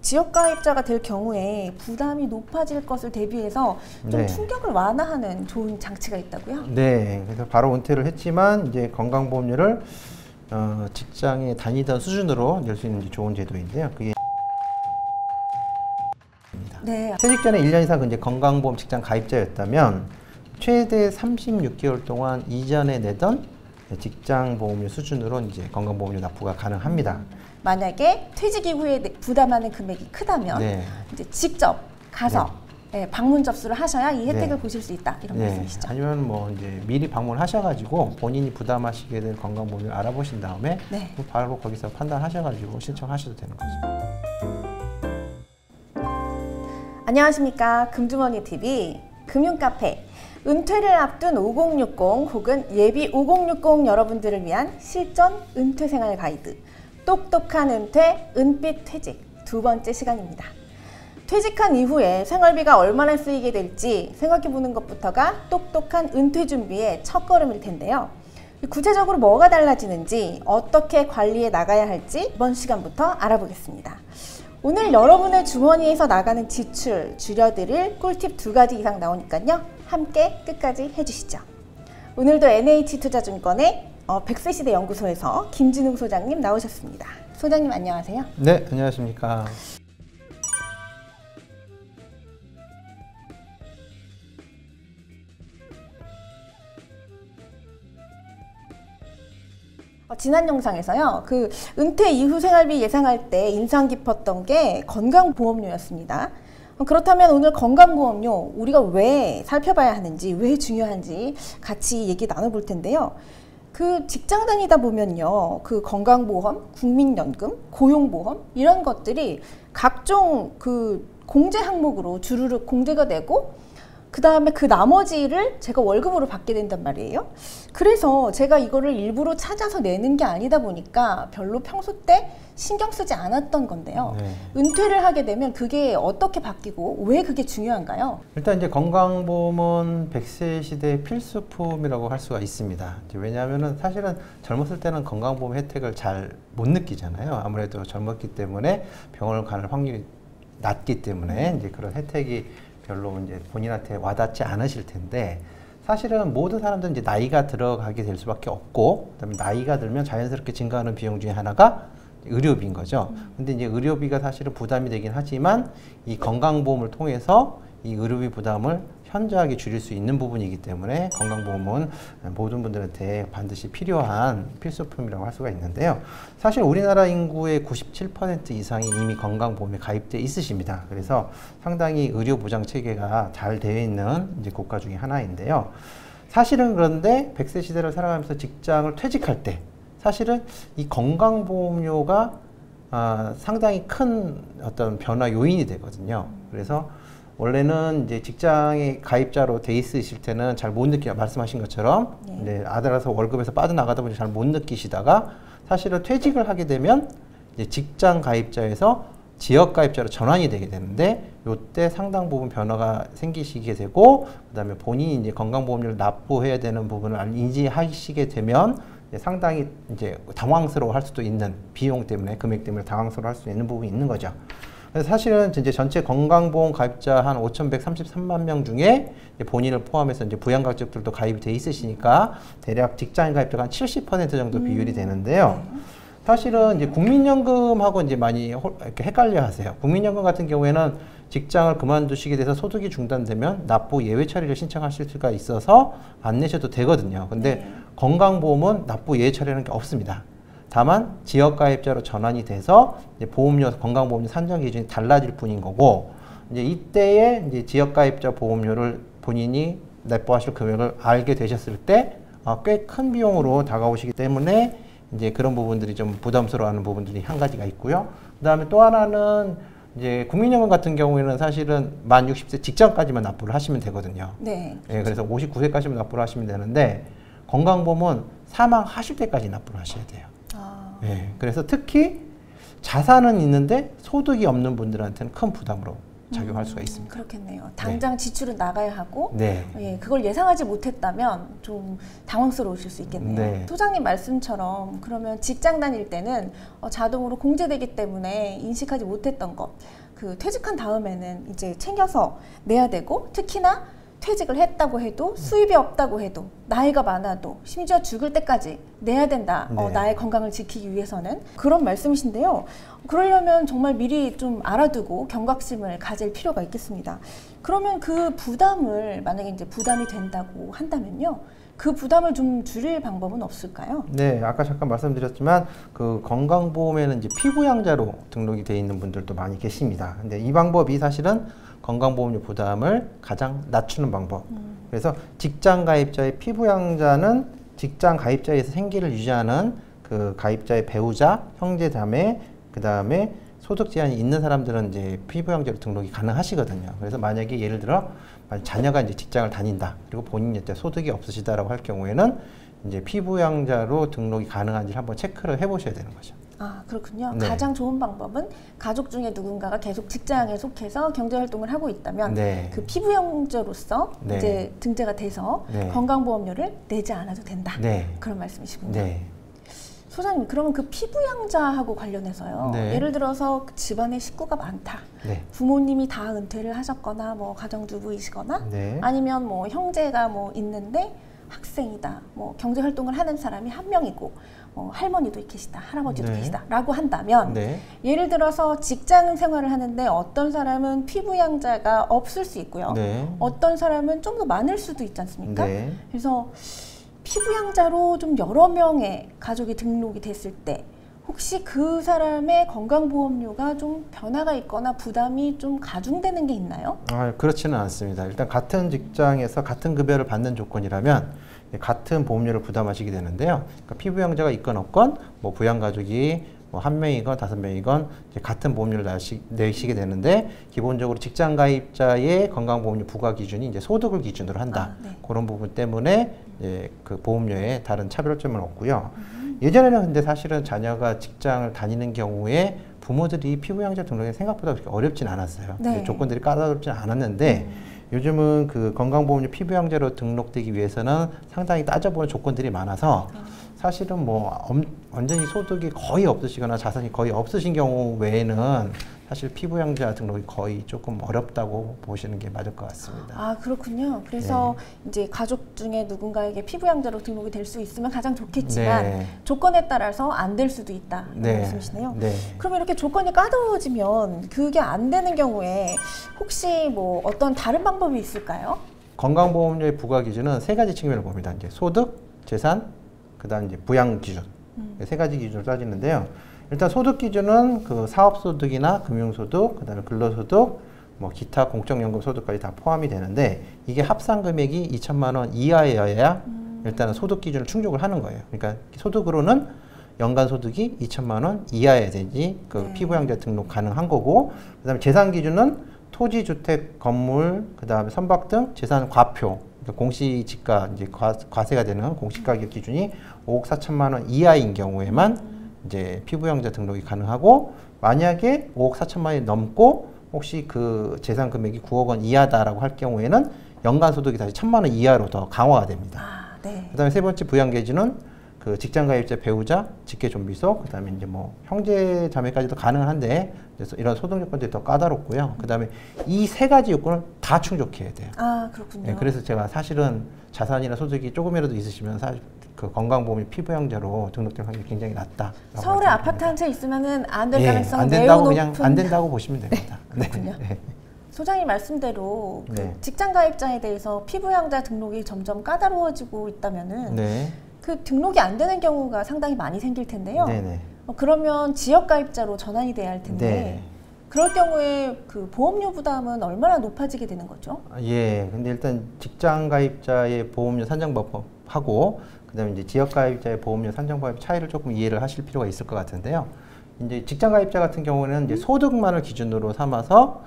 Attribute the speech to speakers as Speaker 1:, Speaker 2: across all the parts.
Speaker 1: 지역가입자가 될 경우에 부담이 높아질 것을 대비해서 좀
Speaker 2: 네.
Speaker 1: 충격을 완화하는 좋은 장치가 있다고요?
Speaker 2: 네, 그래서 바로 은퇴를 했지만 이제 건강보험료를 직장에 다니던 수준으로 낼 수 있는 좋은 제도인데요. 그게
Speaker 1: 네.
Speaker 2: 퇴직 전에 1년 이상 이제 건강보험 직장 가입자였다면 최대 36개월 동안 이전에 내던 직장보험료 수준으로 이제 건강보험료 납부가 가능합니다.
Speaker 1: 만약에 퇴직 이후에 부담하는 금액이 크다면
Speaker 2: 네.
Speaker 1: 이제 직접 가서 방문 접수를 하셔야 이 혜택을
Speaker 2: 네.
Speaker 1: 보실 수 있다 이런
Speaker 2: 네.
Speaker 1: 말씀이시죠?
Speaker 2: 아니면 뭐 이제 미리 방문하셔가지고 본인이 부담하시게 될 건강보험료를 알아보신 다음에
Speaker 1: 네.
Speaker 2: 바로 거기서 판단하셔가지고 신청하셔도 되는 거죠.
Speaker 1: 안녕하십니까. 금주머니TV 금융카페 은퇴를 앞둔 5060 혹은 예비 5060 여러분들을 위한 실전 은퇴생활 가이드 똑똑한 은퇴, 은빛 퇴직 두 번째 시간입니다. 퇴직한 이후에 생활비가 얼마나 쓰이게 될지 생각해보는 것부터가 똑똑한 은퇴 준비의 첫걸음일 텐데요. 구체적으로 뭐가 달라지는지 어떻게 관리해 나가야 할지 이번 시간부터 알아보겠습니다. 오늘 여러분의 주머니에서 나가는 지출 줄여드릴 꿀팁 2가지 이상 나오니까요. 함께 끝까지 해주시죠. 오늘도 NH투자증권의 100세 시대 연구소에서 김진웅 소장님 나오셨습니다. 소장님 안녕하세요.
Speaker 2: 네, 안녕하십니까.
Speaker 1: 지난 영상에서요. 그 은퇴 이후 생활비 예상할 때 인상 깊었던 게 건강보험료였습니다. 그렇다면 오늘 건강보험료 우리가 왜 살펴봐야 하는지 왜 중요한지 같이 얘기 나눠볼 텐데요. 그 직장 다니다 보면요. 그 건강보험, 국민연금, 고용보험 이런 것들이 각종 그 공제 항목으로 주르륵 공제가 되고 그 다음에 그 나머지를 제가 월급으로 받게 된단 말이에요. 그래서 제가 이거를 일부러 찾아서 내는 게 아니다 보니까 별로 평소 때 신경 쓰지 않았던 건데요.
Speaker 2: 네.
Speaker 1: 은퇴를 하게 되면 그게 어떻게 바뀌고 왜 그게 중요한가요?
Speaker 2: 일단 이제 건강보험은 100세 시대의 필수품이라고 할 수가 있습니다. 왜냐하면은 사실은 젊었을 때는 건강보험 혜택을 잘 못 느끼잖아요. 아무래도 젊었기 때문에 병원을 갈 확률이 낮기 때문에 이제 그런 혜택이 별로 이제 본인한테 와닿지 않으실 텐데 사실은 모든 사람들은 이제 나이가 들어가게 될 수밖에 없고 그다음에 나이가 들면 자연스럽게 증가하는 비용 중에 하나가 의료비인 거죠. 근데 이제 의료비가 사실은 부담이 되긴 하지만 이 건강보험을 통해서 이 의료비 부담을 현저하게 줄일 수 있는 부분이기 때문에 건강보험은 모든 분들한테 반드시 필요한 필수품이라고 할 수가 있는데요. 사실 우리나라 인구의 97% 이상이 이미 건강보험에 가입되어 있으십니다. 그래서 상당히 의료보장 체계가 잘 되어 있는 이제 국가 중에 하나인데요. 사실은 그런데 100세 시대를 살아가면서 직장을 퇴직할 때 사실은 이 건강보험료가 상당히 큰 어떤 변화 요인이 되거든요. 그래서 원래는 이제 직장에 가입자로 돼 있으실 때는 잘 못 느끼, 말씀하신 것처럼 이제 아들아서 월급에서 빠져나가다 보니 잘 못 느끼시다가 사실은 퇴직을 하게 되면 이제 직장 가입자에서 지역 가입자로 전환이 되게 되는데 이때 상당 부분 변화가 생기시게 되고 그다음에 본인이 이제 건강보험료를 납부해야 되는 부분을 인지하시게 되면 상당히 이제 당황스러워할 수도 있는 비용 때문에 금액 때문에 당황스러워할 수 있는 부분이 있는 거죠. 그래서 사실은 이제 전체 건강보험 가입자 한 5,133만 명 중에 본인을 포함해서 이제 부양가족들도 가입이 돼 있으시니까 대략 직장인 가입자가 한 70% 정도 비율이 되는데요. 사실은 이제 국민연금하고 이제 많이 이렇게 헷갈려 하세요. 국민연금 같은 경우에는 직장을 그만두시게 돼서 소득이 중단되면 납부 예외 처리를 신청하실 수가 있어서 안 내셔도 되거든요. 근데 건강보험은 납부 예외 처리라는 게 없습니다. 다만 지역가입자로 전환이 돼서 이제 보험료, 건강보험료 산정 기준이 달라질 뿐인 거고 이제 이때에 이제 지역가입자 보험료를 본인이 납부하실 금액을 알게 되셨을 때 꽤 큰 비용으로 다가오시기 때문에 이제 그런 부분들이 좀 부담스러워하는 부분들이 한 가지가 있고요. 그다음에 또 하나는 이제 국민연금 같은 경우에는 사실은 만 60세 직전까지만 납부를 하시면 되거든요.
Speaker 1: 네.
Speaker 2: 예, 그래서 59세까지만 납부를 하시면 되는데 건강보험은 사망하실 때까지 납부를 하셔야 돼요. 예, 그래서 특히 자산은 있는데 소득이 없는 분들한테는 큰 부담으로 작용할 수가 있습니다.
Speaker 1: 그렇겠네요. 당장 지출은 나가야 하고
Speaker 2: 네.
Speaker 1: 예, 그걸 예상하지 못했다면 좀 당황스러우실 수 있겠네요.
Speaker 2: 네.
Speaker 1: 소장님 말씀처럼 그러면 직장 다닐 때는 자동으로 공제되기 때문에 인식하지 못했던 것, 그 퇴직한 다음에는 이제 챙겨서 내야 되고, 특히나 퇴직을 했다고 해도 수입이 없다고 해도 나이가 많아도 심지어 죽을 때까지 내야 된다.
Speaker 2: 네.
Speaker 1: 나의 건강을 지키기 위해서는 그런 말씀이신데요. 그러려면 정말 미리 좀 알아두고 경각심을 가질 필요가 있겠습니다. 그러면 그 부담을 만약에 이제 부담이 된다고 한다면요. 그 부담을 좀 줄일 방법은 없을까요?
Speaker 2: 네, 아까 잠깐 말씀드렸지만 그 건강보험에는 이제 피부양자로 등록이 되어 있는 분들도 많이 계십니다. 근데 이 방법이 사실은 건강보험료 부담을 가장 낮추는 방법. 그래서 직장 가입자의 피부양자는 직장 가입자에서 생계를 유지하는 그 가입자의 배우자, 형제, 자매, 그 다음에 소득 제한이 있는 사람들은 이제 피부양자로 등록이 가능하시거든요. 그래서 만약에 예를 들어 자녀가 이제 직장을 다닌다, 그리고 본인이 이제 소득이 없으시다라고 할 경우에는 이제 피부양자로 등록이 가능한지 한번 체크를 해보셔야 되는 거죠.
Speaker 1: 아, 그렇군요.
Speaker 2: 네.
Speaker 1: 가장 좋은 방법은 가족 중에 누군가가 계속 직장에 속해서 경제활동을 하고 있다면
Speaker 2: 네.
Speaker 1: 그 피부양자로서
Speaker 2: 네.
Speaker 1: 이제 등재가 돼서
Speaker 2: 네.
Speaker 1: 건강보험료를 내지 않아도 된다.
Speaker 2: 네.
Speaker 1: 그런 말씀이시군요.
Speaker 2: 네.
Speaker 1: 소장님, 그러면 그 피부양자하고 관련해서요.
Speaker 2: 네.
Speaker 1: 예를 들어서 집안에 식구가 많다.
Speaker 2: 네.
Speaker 1: 부모님이 다 은퇴를 하셨거나 뭐 가정주부이시거나
Speaker 2: 네.
Speaker 1: 아니면 뭐 형제가 뭐 있는데 학생이다. 뭐 경제활동을 하는 사람이 한 명이고 할머니도 계시다. 할아버지도
Speaker 2: 네.
Speaker 1: 계시다. 라고 한다면
Speaker 2: 네.
Speaker 1: 예를 들어서 직장 생활을 하는데 어떤 사람은 피부양자가 없을 수 있고요.
Speaker 2: 네.
Speaker 1: 어떤 사람은 좀 더 많을 수도 있지 않습니까?
Speaker 2: 네.
Speaker 1: 그래서 피부양자로 좀 여러 명의 가족이 등록이 됐을 때 혹시 그 사람의 건강보험료가 좀 변화가 있거나 부담이 좀 가중되는 게 있나요?
Speaker 2: 그렇지는 않습니다. 일단 같은 직장에서 같은 급여를 받는 조건이라면 같은 보험료를 부담하시게 되는데요. 그러니까 피부양자가 있건 없건 뭐 부양가족이 뭐 1명이건 5명이건 이제 같은 보험료를 내시게 되는데, 기본적으로 직장 가입자의 건강보험료 부과 기준이 이제 소득을 기준으로 한다.
Speaker 1: 네.
Speaker 2: 그런 부분 때문에 이제 그 보험료에 다른 차별점은 없고요. 예전에는 근데 사실은 자녀가 직장을 다니는 경우에 부모들이 피부양자 등록이 생각보다 그렇게 어렵진 않았어요.
Speaker 1: 네.
Speaker 2: 조건들이 까다롭진 않았는데 요즘은 그 건강보험료 피부양자로 등록되기 위해서는 상당히 따져보는 조건들이 많아서 사실은 뭐 완전히 소득이 거의 없으시거나 자산이 거의 없으신 경우 외에는 사실 피부양자 등록이 거의 조금 어렵다고 보시는 게 맞을 것 같습니다.
Speaker 1: 아, 그렇군요. 그래서 이제 가족 중에 누군가에게 피부양자로 등록이 될 수 있으면 가장 좋겠지만
Speaker 2: 네.
Speaker 1: 조건에 따라서 안 될 수도 있다.
Speaker 2: 네.
Speaker 1: 말씀이시네요.
Speaker 2: 네.
Speaker 1: 그러면 이렇게 조건이 까다로워지면 그게 안 되는 경우에 혹시 뭐 어떤 다른 방법이 있을까요?
Speaker 2: 건강보험료의 부과 기준은 세 가지 측면을 봅니다. 이제 소득, 재산, 그다음 이제 부양 기준. 세 가지 기준을 따지는데요. 일단 소득 기준은 그 사업소득이나 금융소득, 그다음에 근로소득, 뭐 기타 공적연금 소득까지 다 포함이 되는데, 이게 합산 금액이 2천만 원 이하여야 일단은 소득 기준을 충족을 하는 거예요. 그러니까 소득으로는 연간 소득이 2천만 원 이하여야 되지 그 피부양자 등록 가능한 거고, 그다음에 재산 기준은 토지, 주택, 건물, 그다음에 선박 등 재산 과표, 그러니까 공시지가 이제 과세가 되는 공시가격 기준이 5억 4천만 원 이하인 경우에만 이제 피부양자 등록이 가능하고, 만약에 5억 4천만 원이 넘고 혹시 그 재산 금액이 9억 원 이하다라고 할 경우에는 연간 소득이 다시 1천만 원 이하로 더 강화가 됩니다.
Speaker 1: 아, 네.
Speaker 2: 그다음에 세 번째 부양 계준은 그 직장 가입자 배우자, 직계 좀비속, 그다음에 이제 뭐 형제 자매까지도 가능한데 이런 소득 요건들이 더 까다롭고요. 그다음에 이 세 가지 요건을 다 충족해야 돼요.
Speaker 1: 아, 그렇군요.
Speaker 2: 네, 그래서 제가 사실은 자산이나 소득이 조금이라도 있으시면 사실 그 건강보험이 피부양자로 등록될 확률이 굉장히 낮다.
Speaker 1: 서울에 아파트 한 채 있으면은 안 될 가능성은
Speaker 2: 안
Speaker 1: 매우
Speaker 2: 된다고
Speaker 1: 높은.
Speaker 2: 그냥 안 된다고 보시면 됩니다. 네.
Speaker 1: 그렇군요.
Speaker 2: 네.
Speaker 1: 소장님 말씀대로 그
Speaker 2: 네.
Speaker 1: 직장 가입자에 대해서 피부양자 등록이 점점 까다로워지고 있다면은
Speaker 2: 네.
Speaker 1: 그 등록이 안 되는 경우가 상당히 많이 생길 텐데요.
Speaker 2: 네네.
Speaker 1: 그러면 지역 가입자로 전환이 돼야 할 텐데
Speaker 2: 네.
Speaker 1: 그럴 경우에 그 보험료 부담은 얼마나 높아지게 되는 거죠?
Speaker 2: 예. 근데 일단 직장 가입자의 보험료 산정법하고 그다음에 이제 지역 가입자의 보험료 산정법의 차이를 조금 이해를 하실 필요가 있을 것 같은데요. 이제 직장 가입자 같은 경우는 이제 소득만을 기준으로 삼아서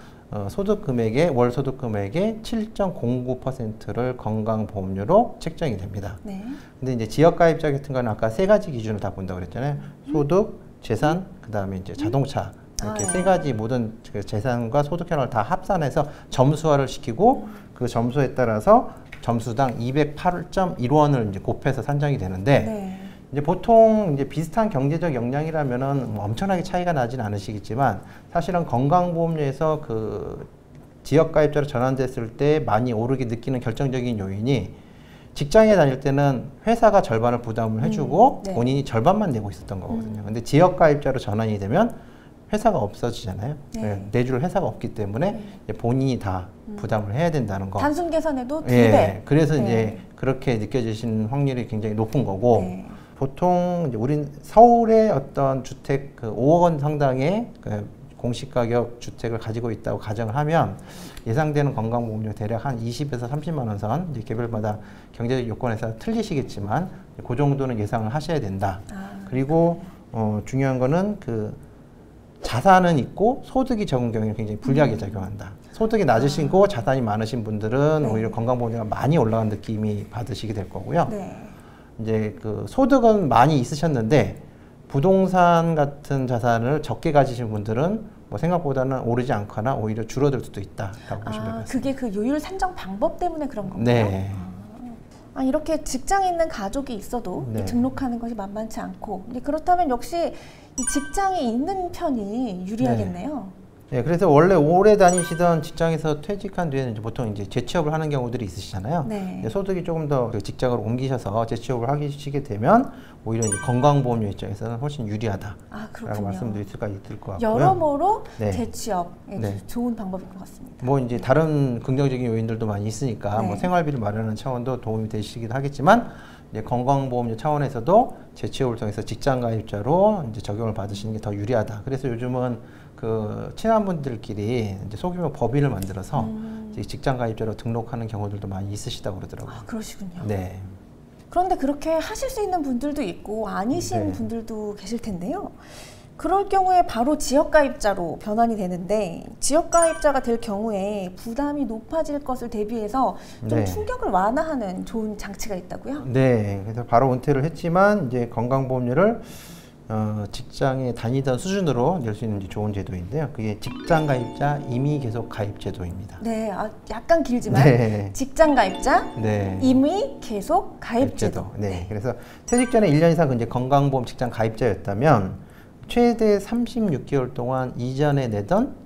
Speaker 2: 소득 금액의 월 소득 금액의 7.09%를 건강보험료로 책정이 됩니다.
Speaker 1: 네.
Speaker 2: 근데 이제 지역 가입자 같은 거는 아까 세 가지 기준을 다 본다고 그랬잖아요. 소득, 재산, 그다음에 이제 자동차 이렇게
Speaker 1: 네.
Speaker 2: 세 가지 모든 그 재산과 소득 현황을 다 합산해서 점수화를 시키고 그 점수에 따라서 점수당 208.1원을 이제 곱해서 산정이 되는데
Speaker 1: 네.
Speaker 2: 이제 보통 이제 비슷한 경제적 역량이라면은 뭐 엄청나게 차이가 나진 않으시겠지만 사실은 건강보험료에서 그 지역가입자로 전환됐을 때 많이 오르게 느끼는 결정적인 요인이 직장에 다닐 때는 회사가 절반을 부담을 해주고
Speaker 1: 네.
Speaker 2: 본인이 절반만 내고 있었던 거거든요. 근데 지역가입자로 전환이 되면 회사가 없어지잖아요.
Speaker 1: 네.
Speaker 2: 내줄 회사가 없기 때문에 이제 본인이 다 부담을 해야 된다는 거.
Speaker 1: 단순 계산해도 2배.
Speaker 2: 예, 그래서
Speaker 1: 네.
Speaker 2: 이제 그렇게 느껴지시는 확률이 굉장히 높은 거고
Speaker 1: 네.
Speaker 2: 보통 이제 우린 서울의 어떤 주택 그 5억 원 상당의 그 공시가격 주택을 가지고 있다고 가정을 하면 예상되는 건강보험료 대략 한 20에서 30만 원 선, 이제 개별마다 경제적 요건에서 틀리시겠지만 그 정도는 예상을 하셔야 된다. 그리고 중요한 거는 그 자산은 있고 소득이 적은 경우에는 굉장히 불리하게 작용한다. 소득이 낮으시고 자산이 많으신 분들은
Speaker 1: 네.
Speaker 2: 오히려 건강보험료가 많이 올라간 느낌이 받으시게 될 거고요.
Speaker 1: 네.
Speaker 2: 이제 그 소득은 많이 있으셨는데 부동산 같은 자산을 적게 가지신 분들은 뭐 생각보다는 오르지 않거나 오히려 줄어들 수도 있다라고 보시면 될 것 같습니다.
Speaker 1: 그게 그 요율 산정 방법 때문에 그런 건가요?
Speaker 2: 네.
Speaker 1: 이렇게 직장에 있는 가족이 있어도
Speaker 2: 네.
Speaker 1: 등록하는 것이 만만치 않고 그렇다면 역시 이 직장에 있는 편이 유리하겠네요.
Speaker 2: 네, 그래서 원래 오래 다니시던 직장에서 퇴직한 뒤에는 이제 보통 이제 재취업을 하는 경우들이 있으시잖아요.
Speaker 1: 네.
Speaker 2: 이제 소득이 조금 더 그 직장으로 옮기셔서 재취업을 하시게 되면 오히려 이제 건강보험료 입장에서는 훨씬 유리하다라고
Speaker 1: 그렇군요.
Speaker 2: 말씀드릴 수가 있을 것 같고요.
Speaker 1: 여러모로
Speaker 2: 네.
Speaker 1: 재취업에
Speaker 2: 네.
Speaker 1: 좋은 방법인 것 같습니다.
Speaker 2: 뭐 이제 다른 긍정적인 요인들도 많이 있으니까
Speaker 1: 네.
Speaker 2: 뭐 생활비를 마련하는 차원도 도움이 되시기도 하겠지만 이제 건강보험료 차원에서도 재취업을 통해서 직장 가입자로 이제 적용을 받으시는 게 더 유리하다. 그래서 요즘은 그 친한 분들끼리 이제 소규모 법인을 만들어서 이제 직장 가입자로 등록하는 경우들도 많이 있으시다고 그러더라고요.
Speaker 1: 그러시군요.
Speaker 2: 네.
Speaker 1: 그런데 그렇게 하실 수 있는 분들도 있고 아니신
Speaker 2: 네.
Speaker 1: 분들도 계실 텐데요. 그럴 경우에 바로 지역가입자로 변환이 되는데 지역가입자가 될 경우에 부담이 높아질 것을 대비해서 좀
Speaker 2: 네.
Speaker 1: 충격을 완화하는 좋은 장치가 있다고요?
Speaker 2: 네. 그래서 바로 은퇴를 했지만 이제 건강보험료를 직장에 다니던 수준으로 낼 수 있는 좋은 제도인데요. 그게 직장가입자 임의 계속 가입 제도입니다.
Speaker 1: 네, 약간 길지만
Speaker 2: 네.
Speaker 1: 직장가입자
Speaker 2: 네.
Speaker 1: 임의 계속 가입 제도.
Speaker 2: 네. 그래서 퇴직 전에 1년 이상 이제 건강보험 직장 가입자였다면 최대 36개월 동안 이전에 내던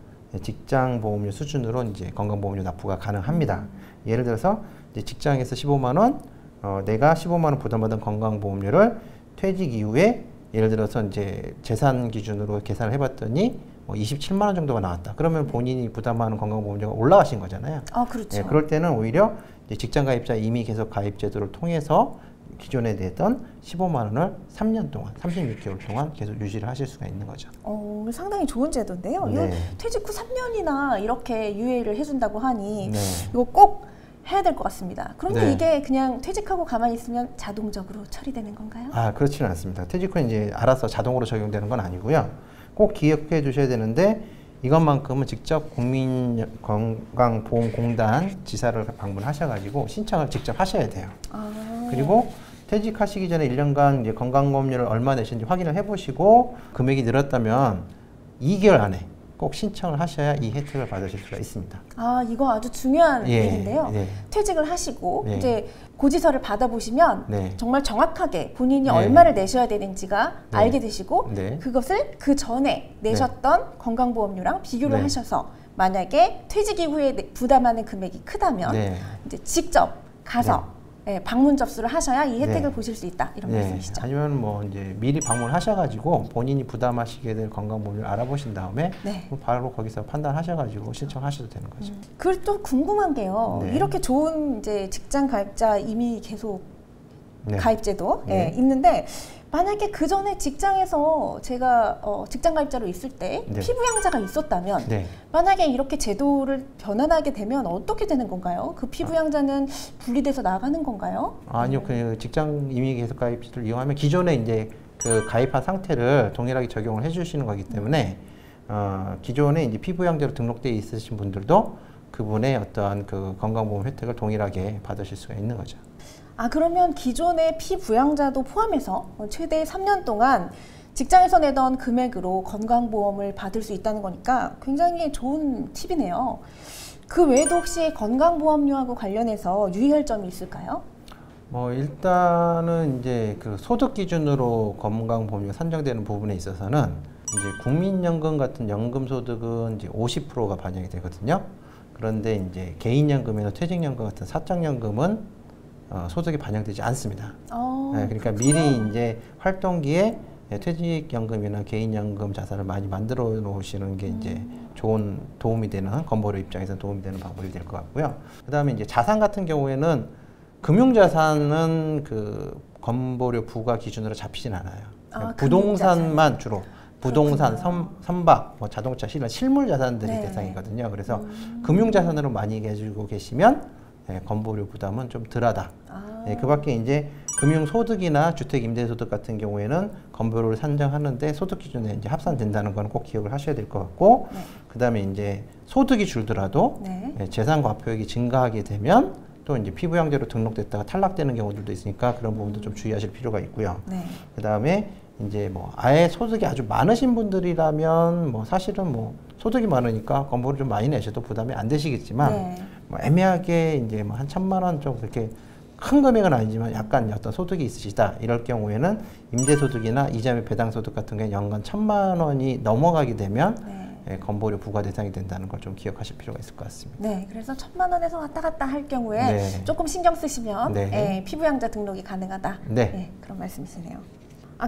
Speaker 2: 직장보험료 수준으로 이제 건강보험료 납부가 가능합니다. 예를 들어서 이제 직장에서 15만 원, 내가 15만 원 부담받은 건강보험료를 퇴직 이후에 예를 들어서 이제 재산 기준으로 계산을 해봤더니 뭐 27만 원 정도가 나왔다. 그러면 본인이 부담하는 건강보험료가 올라가신 거잖아요.
Speaker 1: 그렇죠.
Speaker 2: 네, 그럴 때는 오히려 이제 직장가입자 임의 계속 가입 제도를 통해서 기존에 내던 15만 원을 3년 동안, 36개월 동안 계속 유지를 하실 수가 있는 거죠.
Speaker 1: 상당히 좋은 제도인데요.
Speaker 2: 네.
Speaker 1: 이거 퇴직 후 3년이나 이렇게 유예를 해준다고 하니
Speaker 2: 네.
Speaker 1: 이거 꼭 해야 될 것 같습니다. 그런데
Speaker 2: 네.
Speaker 1: 이게 그냥 퇴직하고 가만히 있으면 자동적으로 처리되는 건가요?
Speaker 2: 그렇지는 않습니다. 퇴직 후 이제 알아서 자동으로 적용되는 건 아니고요. 꼭 기억해 두셔야 되는데 이것만큼은 직접 국민건강보험공단 지사를 방문하셔가지고 신청을 직접 하셔야 돼요. 그리고 퇴직하시기 전에 1년간 이제 건강보험료를 얼마 내시는지 확인을 해보시고 금액이 늘었다면 2개월 안에 꼭 신청을 하셔야 이 혜택을 받으실 수가 있습니다.
Speaker 1: 이거 아주 중요한 일인데요.
Speaker 2: 네.
Speaker 1: 퇴직을 하시고
Speaker 2: 네.
Speaker 1: 이제 고지서를 받아보시면
Speaker 2: 네.
Speaker 1: 정말 정확하게 본인이
Speaker 2: 네.
Speaker 1: 얼마를 내셔야 되는지가
Speaker 2: 네.
Speaker 1: 알게 되시고
Speaker 2: 네.
Speaker 1: 그것을 그 전에 내셨던 건강보험료랑 비교를
Speaker 2: 네.
Speaker 1: 하셔서 만약에 퇴직 이후에 부담하는 금액이 크다면
Speaker 2: 네.
Speaker 1: 이제 직접 가서 방문 접수를 하셔야 이 혜택을
Speaker 2: 네.
Speaker 1: 보실 수 있다 이런
Speaker 2: 네.
Speaker 1: 말씀이시죠.
Speaker 2: 아니면 뭐 이제 미리 방문하셔가지고 본인이 부담하시게 될 건강보험료를 알아보신 다음에
Speaker 1: 네.
Speaker 2: 바로 거기서 판단하셔가지고 신청하셔도 되는 거죠.
Speaker 1: 그리고 또 궁금한 게요.
Speaker 2: 네.
Speaker 1: 이렇게 좋은 이제 직장 가입자 임의 계속
Speaker 2: 네.
Speaker 1: 가입제도
Speaker 2: 네.
Speaker 1: 있는데 만약에 그 전에 직장에서 제가 직장 가입자로 있을 때
Speaker 2: 네.
Speaker 1: 피부양자가 있었다면
Speaker 2: 네.
Speaker 1: 만약에 이렇게 제도를 변환하게 되면 어떻게 되는 건가요? 그 피부양자는 분리돼서 나가는 건가요?
Speaker 2: 아니요, 그 직장 임의 계속 가입을 이용하면 기존에 이제 그 가입한 상태를 동일하게 적용을 해주시는 거기 때문에 기존에 이제 피부양자로 등록되어 있으신 분들도 그분의 어떠한 그 건강보험 혜택을 동일하게 받으실 수가 있는 거죠.
Speaker 1: 그러면 기존의 피부양자도 포함해서 최대 3년 동안 직장에서 내던 금액으로 건강보험을 받을 수 있다는 거니까 굉장히 좋은 팁이네요. 그 외에도 혹시 건강보험료하고 관련해서 유의할 점이 있을까요?
Speaker 2: 일단은 이제 그 소득 기준으로 건강보험료가 산정되는 부분에 있어서는 이제 국민연금 같은 연금소득은 이제 50%가 반영이 되거든요. 그런데 이제 개인연금이나 퇴직연금 같은 사적연금은 소득이 반영되지 않습니다. 네, 그러니까 미리 이제 활동기에 퇴직연금이나 개인연금 자산을 많이 만들어 놓으시는 게 이제 좋은 도움이 되는, 건보료 입장에서 도움이 되는 방법이 될 것 같고요. 그 다음에 이제 자산 같은 경우에는 금융자산은 그 건보료 부과 기준으로 잡히진 않아요. 부동산만 주로. 부동산, 선박, 자동차, 실물 자산들이 네. 대상이거든요. 그래서 금융자산으로 많이 가지고 계시면 건보료 부담은 좀 덜하다. 그 밖에 이제 금융소득이나 주택임대소득 같은 경우에는 건보료를 산정하는데 소득 기준에 이제 합산된다는 건 꼭 기억을 하셔야 될 것 같고, 네. 그 다음에 이제 소득이 줄더라도 네. 재산 과표액이 증가하게 되면 또 이제 피부양자로 등록됐다가 탈락되는 경우들도 있으니까 그런 부분도 좀 주의하실 필요가 있고요. 네. 그 다음에 이제 아예 소득이 아주 많으신 분들이라면 사실은 소득이 많으니까 건보를 좀 많이 내셔도 부담이 안 되시겠지만 네. 애매하게 이제 한 1,000만 원 좀 그렇게 큰 금액은 아니지만 약간 어떤 소득이 있으시다 이럴 경우에는 임대소득이나 이자 및 배당소득 같은 경우에 연간 1,000만 원이 넘어가게 되면 네. 건보료 부과 대상이 된다는 걸 좀 기억하실 필요가 있을 것 같습니다.
Speaker 1: 네, 그래서 1,000만 원에서 왔다 갔다 할 경우에 네. 조금 신경 쓰시면 네. 피부양자 등록이 가능하다. 네. 네, 그런 말씀이시네요.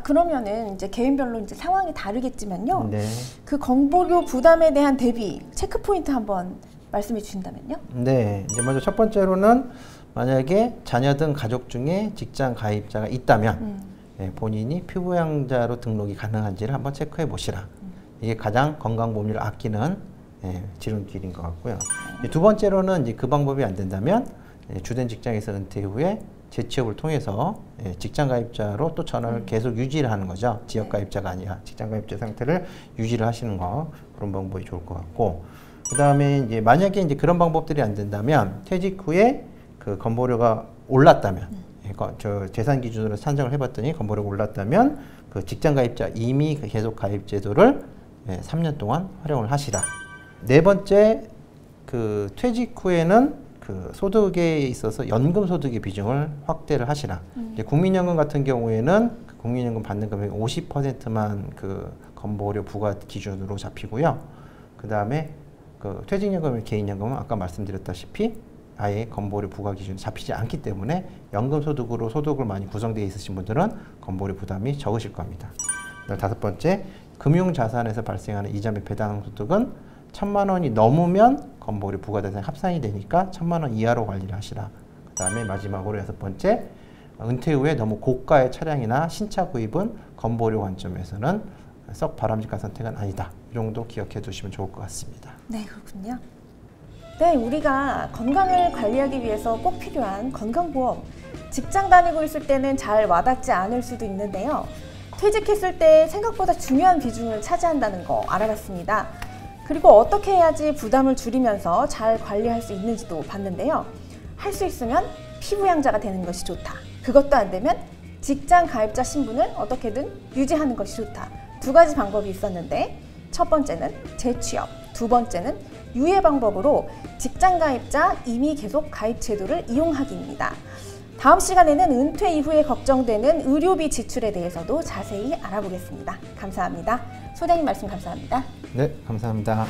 Speaker 1: 그러면은 이제 개인별로 이제 상황이 다르겠지만요. 네. 그 건보료 부담에 대한 대비 체크 포인트 한번 말씀해 주신다면요.
Speaker 2: 네, 이제 먼저 첫 번째로는 만약에 자녀 등 가족 중에 직장 가입자가 있다면 본인이 피부양자로 등록이 가능한지를 한번 체크해 보시라. 이게 가장 건강보험료를 아끼는 지름길인 것 같고요. 두 번째로는 이제 그 방법이 안 된다면 주된 직장에서 은퇴 후에 재취업을 통해서 직장 가입자로 또 전환을 계속 유지를 하는 거죠. 지역 가입자가 아니라 직장 가입자 상태를 유지를 하시는 거, 그런 방법이 좋을 것 같고, 그 다음에 이제 만약에 이제 그런 방법들이 안 된다면 퇴직 후에 그 건보료가 올랐다면, 저 재산 기준으로 산정을 해봤더니 건보료가 올랐다면 그 직장 가입자 이미 계속 가입 제도를 3년 동안 활용을 하시라. 네 번째, 그 퇴직 후에는 그 소득에 있어서 연금 소득의 비중을 확대를 하시라. 이제 국민연금 같은 경우에는 그 국민연금 받는 금액 50%만 그 건보료 부과 기준으로 잡히고요. 그 다음에 그 퇴직연금, 개인연금은 아까 말씀드렸다시피 아예 건보료 부과 기준이 잡히지 않기 때문에 연금 소득으로 소득을 많이 구성되어 있으신 분들은 건보료 부담이 적으실 겁니다. 다섯 번째, 금융자산에서 발생하는 이자 및 배당 소득은 1,000만 원이 넘으면 건보료 부과 대상에 합산이 되니까 1,000만 원 이하로 관리를 하시라. 그 다음에 마지막으로 여섯 번째, 은퇴 후에 너무 고가의 차량이나 신차 구입은 건보료 관점에서는 썩 바람직한 선택은 아니다. 이 정도 기억해 두시면 좋을 것 같습니다.
Speaker 1: 네, 그렇군요. 네, 우리가 건강을 관리하기 위해서 꼭 필요한 건강보험. 직장 다니고 있을 때는 잘 와닿지 않을 수도 있는데요. 퇴직했을 때 생각보다 중요한 비중을 차지한다는 거 알아봤습니다. 그리고 어떻게 해야지 부담을 줄이면서 잘 관리할 수 있는지도 봤는데요. 할 수 있으면 피부양자가 되는 것이 좋다. 그것도 안 되면 직장 가입자 신분을 어떻게든 유지하는 것이 좋다. 두 가지 방법이 있었는데 첫 번째는 재취업, 두 번째는 유예 방법으로 직장 가입자 이미 계속 가입 제도를 이용하기입니다. 다음 시간에는 은퇴 이후에 걱정되는 의료비 지출에 대해서도 자세히 알아보겠습니다. 감사합니다. 소장님 말씀 감사합니다.
Speaker 2: 네, 감사합니다.